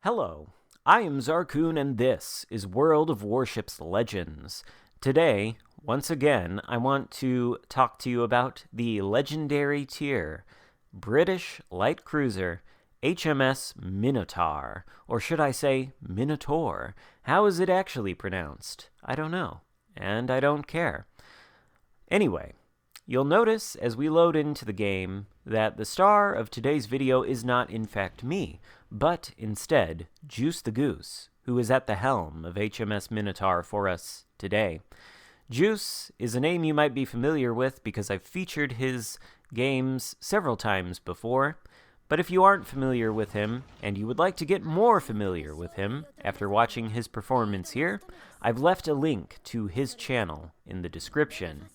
Hello, I am Xarkun and this is World of Warships Legends. Today, once again, I want to talk to you about the legendary tier, British light cruiser HMS Minotaur, or should I say Minotaur? How is it actually pronounced? I don't know, and I don't care. Anyway, you'll notice as we load into the game that the star of today's video is not in fact me, but instead Juice the Goose, who is at the helm of HMS Minotaur for us today. Juice is a name you might be familiar with because I've featured his games several times before, but if you aren't familiar with him and you would like to get more familiar with him after watching his performance here, I've left a link to his channel in the description.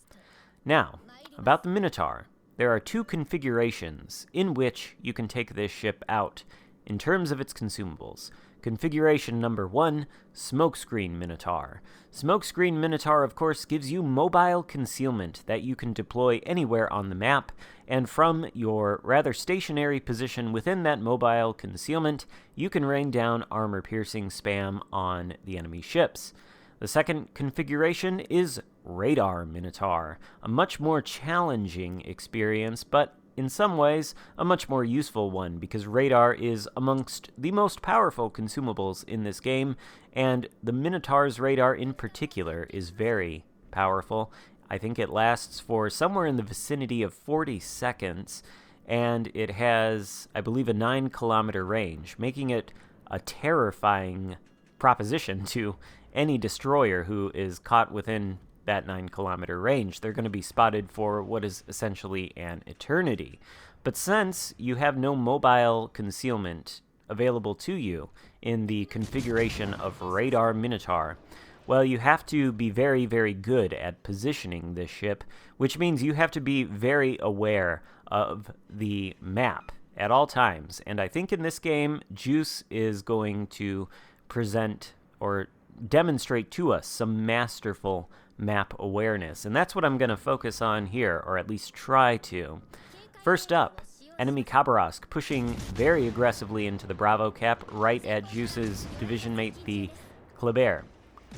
Now, about the Minotaur, there are two configurations in which you can take this ship out in terms of its consumables. Configuration number 1, Smokescreen Minotaur. Smokescreen Minotaur, of course, gives you mobile concealment that you can deploy anywhere on the map, and from your rather stationary position within that mobile concealment, you can rain down armor-piercing spam on the enemy ships. The second configuration is Radar Minotaur, a much more challenging experience, but in some ways, a much more useful one, because radar is amongst the most powerful consumables in this game, and the Minotaur's radar in particular is very powerful. I think it lasts for somewhere in the vicinity of 40 seconds, and it has, I believe, a 9-kilometer range, making it a terrifying proposition to any destroyer who is caught within that 9-kilometer range. They're going to be spotted for what is essentially an eternity. But since you have no mobile concealment available to you in the configuration of Radar Minotaur, well, you have to be very, very good at positioning this ship, which means you have to be very aware of the map at all times. And I think in this game, Juice is going to present or demonstrate to us some masterful map awareness, and that's what I'm going to focus on here, or at least try to. First up, enemy Khabarovsk pushing very aggressively into the Bravo cap right at Juice's division mate, the Kleber.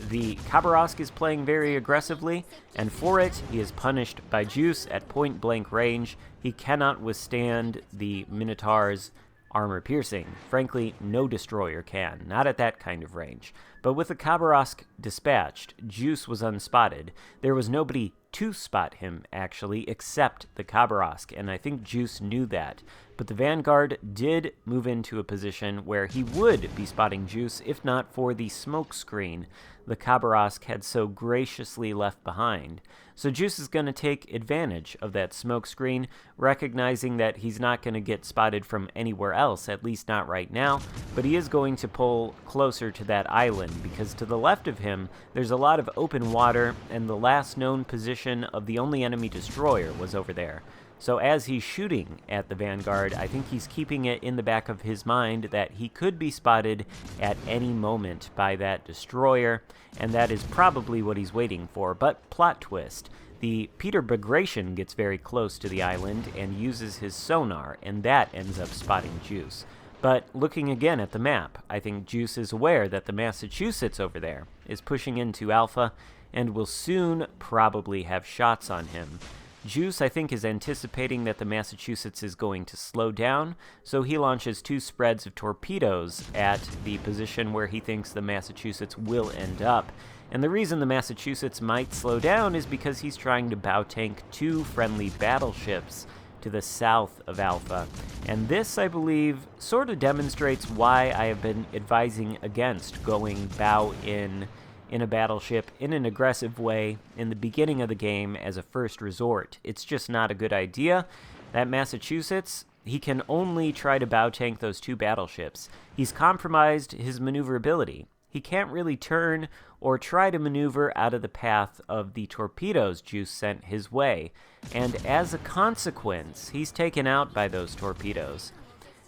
The Khabarovsk is playing very aggressively, and for it, he is punished by Juice at point-blank range. He cannot withstand the Minotaur's armor piercing. Frankly, no destroyer can, not at that kind of range. But with the Khabarovsk dispatched, Juice was unspotted. There was nobody to spot him, actually, except the Khabarovsk, and I think Juice knew that. But the Vanguard did move into a position where he would be spotting Juice, if not for the smoke screen the Khabarovsk had so graciously left behind. So Juice is going to take advantage of that smoke screen, recognizing that he's not going to get spotted from anywhere else, at least not right now, but he is going to pull closer to that island, because to the left of him, there's a lot of open water, and the last known position of the only enemy destroyer was over there. So as he's shooting at the Vanguard, I think he's keeping it in the back of his mind that he could be spotted at any moment by that destroyer, and that is probably what he's waiting for. But plot twist, the Peter Bagration gets very close to the island and uses his sonar, and that ends up spotting Juice. But looking again at the map, I think Juice is aware that the Massachusetts over there is pushing into Alpha and will soon probably have shots on him. Juice, I think, is anticipating that the Massachusetts is going to slow down, so he launches 2 spreads of torpedoes at the position where he thinks the Massachusetts will end up. And the reason the Massachusetts might slow down is because he's trying to bow tank 2 friendly battleships to the south of Alpha. And this, I believe, sort of demonstrates why I have been advising against going bow in a battleship in an aggressive way in the beginning of the game as a first resort. It's just not a good idea. That Massachusetts, he can only try to bow tank those 2 battleships. He's compromised his maneuverability. He can't really turn or try to maneuver out of the path of the torpedoes Juice sent his way, and as a consequence, he's taken out by those torpedoes.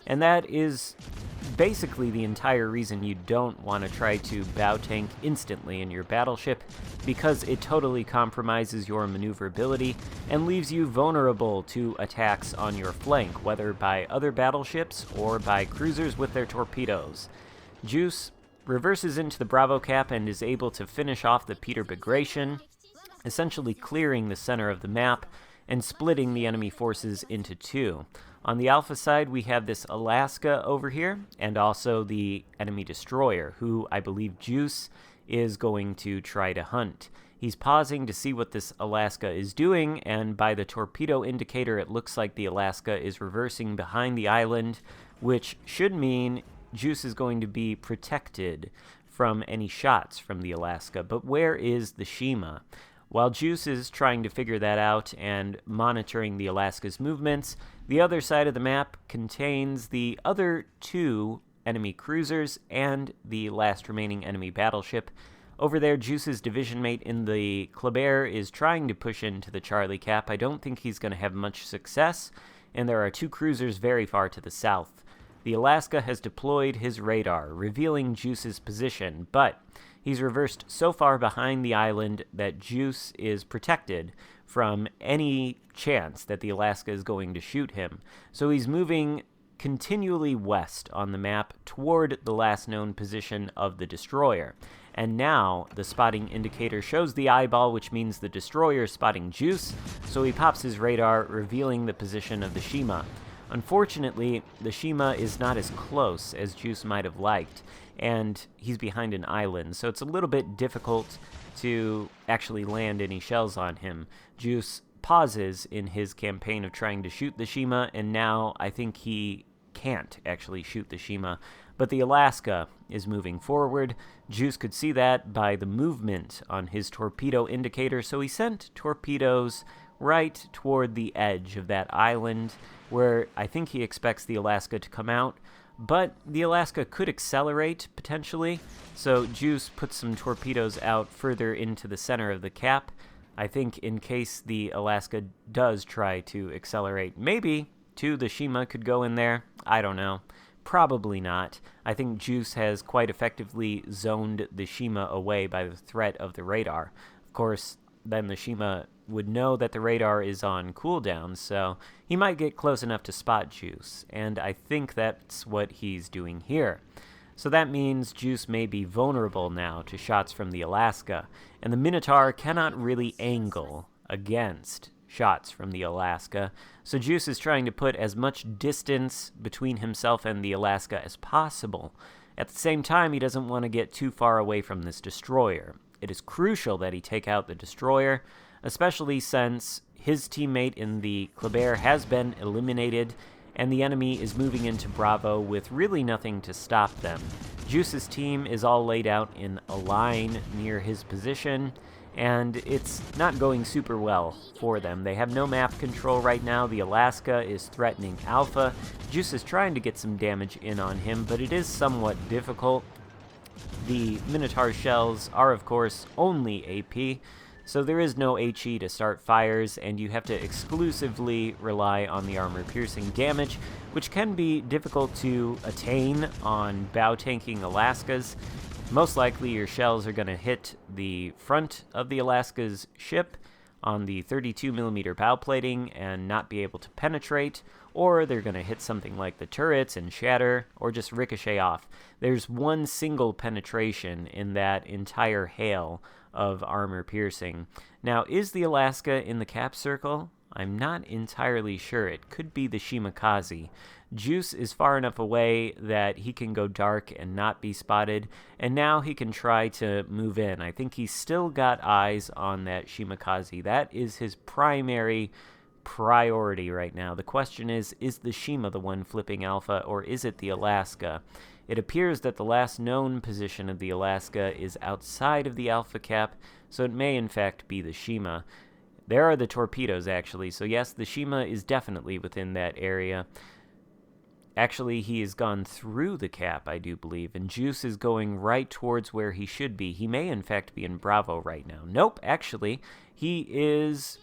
And that is basically the entire reason you don't want to try to bow tank instantly in your battleship, because it totally compromises your maneuverability and leaves you vulnerable to attacks on your flank, whether by other battleships or by cruisers with their torpedoes. Juice reverses into the Bravo cap and is able to finish off the Peterbagration, essentially clearing the center of the map and splitting the enemy forces into two. On the Alpha side, we have this Alaska over here, and also the enemy destroyer, who I believe Juice is going to try to hunt. He's pausing to see what this Alaska is doing, and by the torpedo indicator, it looks like the Alaska is reversing behind the island, which should mean Juice is going to be protected from any shots from the Alaska. But where is the Shima? While Juice is trying to figure that out and monitoring the Alaska's movements, the other side of the map contains the other two enemy cruisers and the last remaining enemy battleship. Over there, Juice's division mate in the Kleber is trying to push into the Charlie Cap. I don't think he's going to have much success, and there are two cruisers very far to the south. The Alaska has deployed his radar, revealing Juice's position, but he's reversed so far behind the island that Juice is protected from any chance that the Alaska is going to shoot him. So he's moving continually west on the map toward the last known position of the destroyer. And now the spotting indicator shows the eyeball, which means the destroyer is spotting Juice, so he pops his radar, revealing the position of the Shima. Unfortunately, the Shima is not as close as Juice might have liked, and he's behind an island, so it's a little bit difficult to actually land any shells on him. Juice pauses in his campaign of trying to shoot the Shima, and now I think he can't actually shoot the Shima, but the Alaska is moving forward. Juice could see that by the movement on his torpedo indicator, so he sent torpedoes right toward the edge of that island, where I think he expects the Alaska to come out, but the Alaska could accelerate, potentially, so Juice puts some torpedoes out further into the center of the cap, I think in case the Alaska does try to accelerate. Maybe, too, the Shima could go in there. I don't know. Probably not. I think Juice has quite effectively zoned the Shima away by the threat of the radar. Of course, then the Shima would know that the radar is on cooldown, so he might get close enough to spot Juice, and I think that's what he's doing here. So that means Juice may be vulnerable now to shots from the Alaska, and the Minotaur cannot really angle against shots from the Alaska, so Juice is trying to put as much distance between himself and the Alaska as possible. At the same time, he doesn't want to get too far away from this destroyer. It is crucial that he take out the destroyer, especially since his teammate in the Kleber has been eliminated, and the enemy is moving into Bravo with really nothing to stop them. Juice's team is all laid out in a line near his position, and it's not going super well for them. They have no map control right now. The Alaska is threatening Alpha. Juice is trying to get some damage in on him, but it is somewhat difficult. The Minotaur shells are, of course, only AP, so there is no HE to start fires, and you have to exclusively rely on the armor-piercing damage, which can be difficult to attain on bow-tanking Alaskas. Most likely your shells are going to hit the front of the Alaska's ship on the 32mm bow plating and not be able to penetrate, or they're going to hit something like the turrets and shatter, or just ricochet off. There's one single penetration in that entire hail of armor piercing. Now, is the Alaska in the cap circle? I'm not entirely sure. It could be the Shimakaze. Juice is far enough away that he can go dark and not be spotted, and now he can try to move in. I think he's still got eyes on that Shimakaze. That is his primary priority right now. The question is the Shima the one flipping Alpha, or is it the Alaska? It appears that the last known position of the Alaska is outside of the Alpha cap, so it may in fact be the Shima. There are the torpedoes, actually, so yes, the Shima is definitely within that area. Actually, he has gone through the cap, I do believe, and Juice is going right towards where he should be. He may, in fact, be in Bravo right now. Nope, actually, he is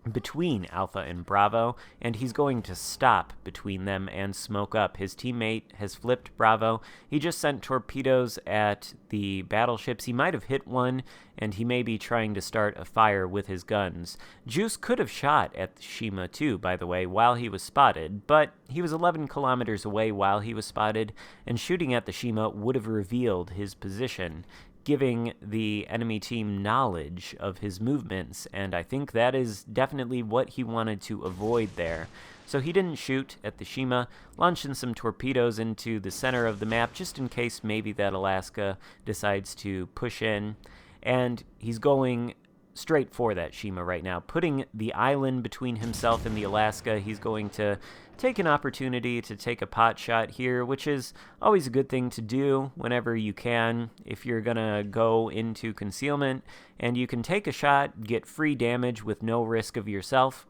between Alpha and Bravo, and he's going to stop between them and smoke up. His teammate has flipped Bravo. He just sent torpedoes at the battleships. He might have hit one, and he may be trying to start a fire with his guns. Juice could have shot at the Shima too, by the way, while he was spotted, but he was 11 kilometers away while he was spotted, and shooting at the Shima would have revealed his position, giving the enemy team knowledge of his movements, and I think that is definitely what he wanted to avoid there. So he didn't shoot at the Shima, launching some torpedoes into the center of the map just in case maybe that Alaska decides to push in, and he's going straight for that Shima right now, putting the island between himself and the Alaska. He's going to take an opportunity to take a pot shot here, which is always a good thing to do whenever you can if you're gonna go into concealment, and you can take a shot, get free damage with no risk of yourself,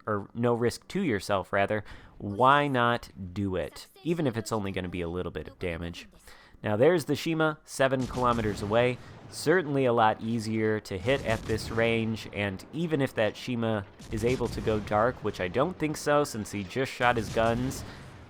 or no risk to yourself rather. Why not do it, even if it's only going to be a little bit of damage? Now there's the Shima, 7 kilometers away. Certainly a lot easier to hit at this range, and even if that Shima is able to go dark, which I don't think so since he just shot his guns,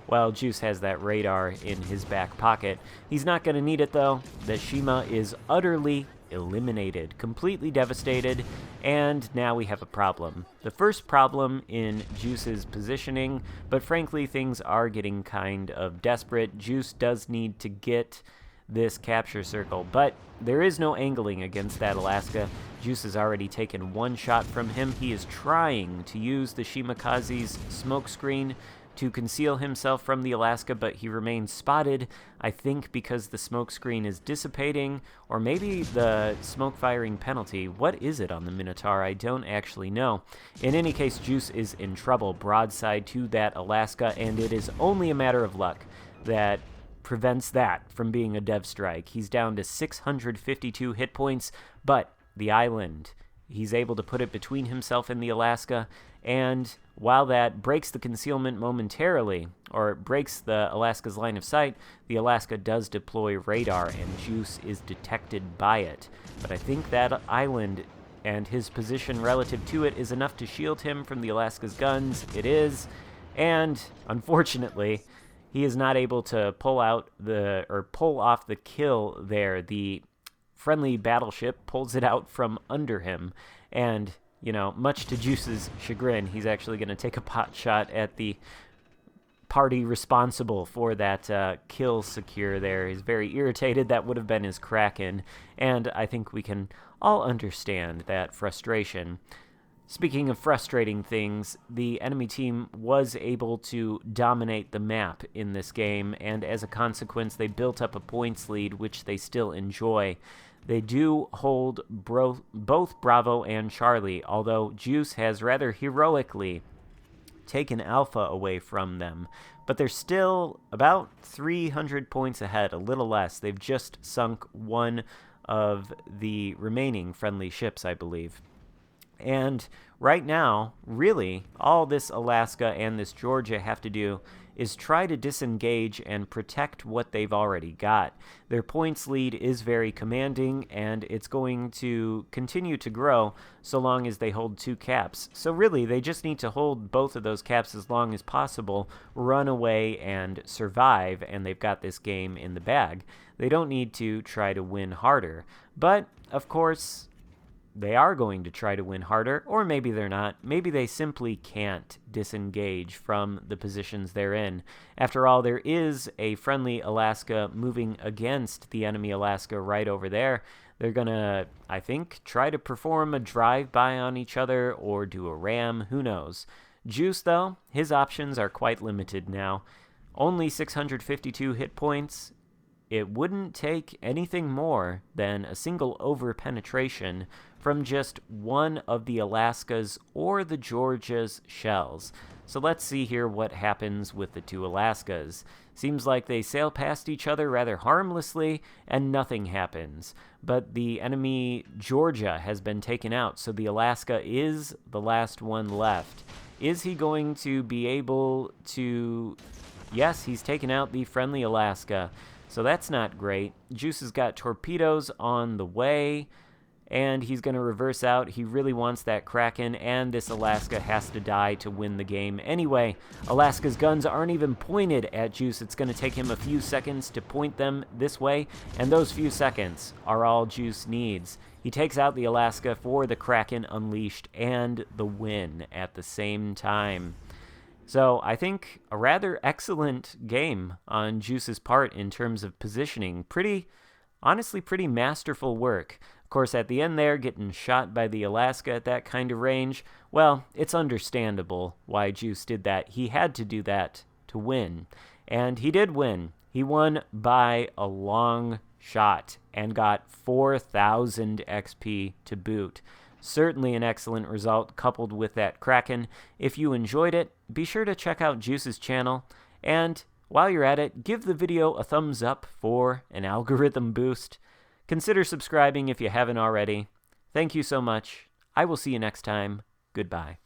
well, Juice has that radar in his back pocket. He's not going to need it though. The Shima is utterly eliminated, completely devastated, and now we have a problem. The first problem in Juice's positioning, but frankly things are getting kind of desperate. Juice does need to get this capture circle, but there is no angling against that Alaska. Juice has already taken one shot from him. He is trying to use the Shimakaze's smoke screen to conceal himself from the Alaska, but he remains spotted, I think because the smoke screen is dissipating, or maybe the smoke firing penalty. What is it on the Minotaur? I don't actually know. In any case, Juice is in trouble, broadside to that Alaska, and it is only a matter of luck that prevents that from being a dev strike. He's down to 652 hit points, but the island, he's able to put it between himself and the Alaska, and while that breaks the concealment momentarily, or breaks the Alaska's line of sight, the Alaska does deploy radar, and Juice is detected by it. But I think that island and his position relative to it is enough to shield him from the Alaska's guns. It is, and unfortunately, he is not able to pull off the kill there. The friendly battleship pulls it out from under him, and much to Juice's chagrin, he's actually going to take a pot shot at the party responsible for that kill secure there. He's very irritated. That would have been his Kraken, and I think we can all understand that frustration. Speaking of frustrating things, the enemy team was able to dominate the map in this game, and as a consequence, they built up a points lead, which they still enjoy. They do hold both Bravo and Charlie, although Juice has rather heroically taken Alpha away from them. But they're still about 300 points ahead, a little less. They've just sunk one of the remaining friendly ships, I believe. And right now, really, all this Alaska and this Georgia have to do is try to disengage and protect what they've already got. Their points lead is very commanding, and it's going to continue to grow so long as they hold 2 caps. So really, they just need to hold both of those caps as long as possible, run away, and survive, and they've got this game in the bag. They don't need to try to win harder. But, of course, they are going to try to win harder, or maybe they're not. Maybe they simply can't disengage from the positions they're in. After all, there is a friendly Alaska moving against the enemy Alaska right over there. They're going to, I think, try to perform a drive-by on each other or do a ram. Who knows? Juice, though, his options are quite limited now. Only 652 hit points. It wouldn't take anything more than a single over-penetration from just one of the Alaskas or the Georgia's shells. So let's see here what happens with the 2 Alaskas. Seems like they sail past each other rather harmlessly, and nothing happens. But the enemy Georgia has been taken out, so the Alaska is the last one left. Is he going to be able to... Yes, he's taken out the friendly Alaska. So that's not great. Juice has got torpedoes on the way. and he's going to reverse out. He really wants that Kraken, and this Alaska has to die to win the game. Anyway, Alaska's guns aren't even pointed at Juice. It's going to take him a few seconds to point them this way, and those few seconds are all Juice needs. He takes out the Alaska for the Kraken Unleashed and the win at the same time. So I think a rather excellent game on Juice's part in terms of positioning. Honestly, pretty masterful work. Of course, at the end there, getting shot by the Alaska at that kind of range, well, it's understandable why Juice did that. He had to do that to win. And he did win. He won by a long shot and got 4,000 XP to boot. Certainly an excellent result coupled with that Kraken. If you enjoyed it, be sure to check out Juice's channel, and while you're at it, give the video a thumbs up for an algorithm boost. Consider subscribing if you haven't already. Thank you so much. I will see you next time. Goodbye.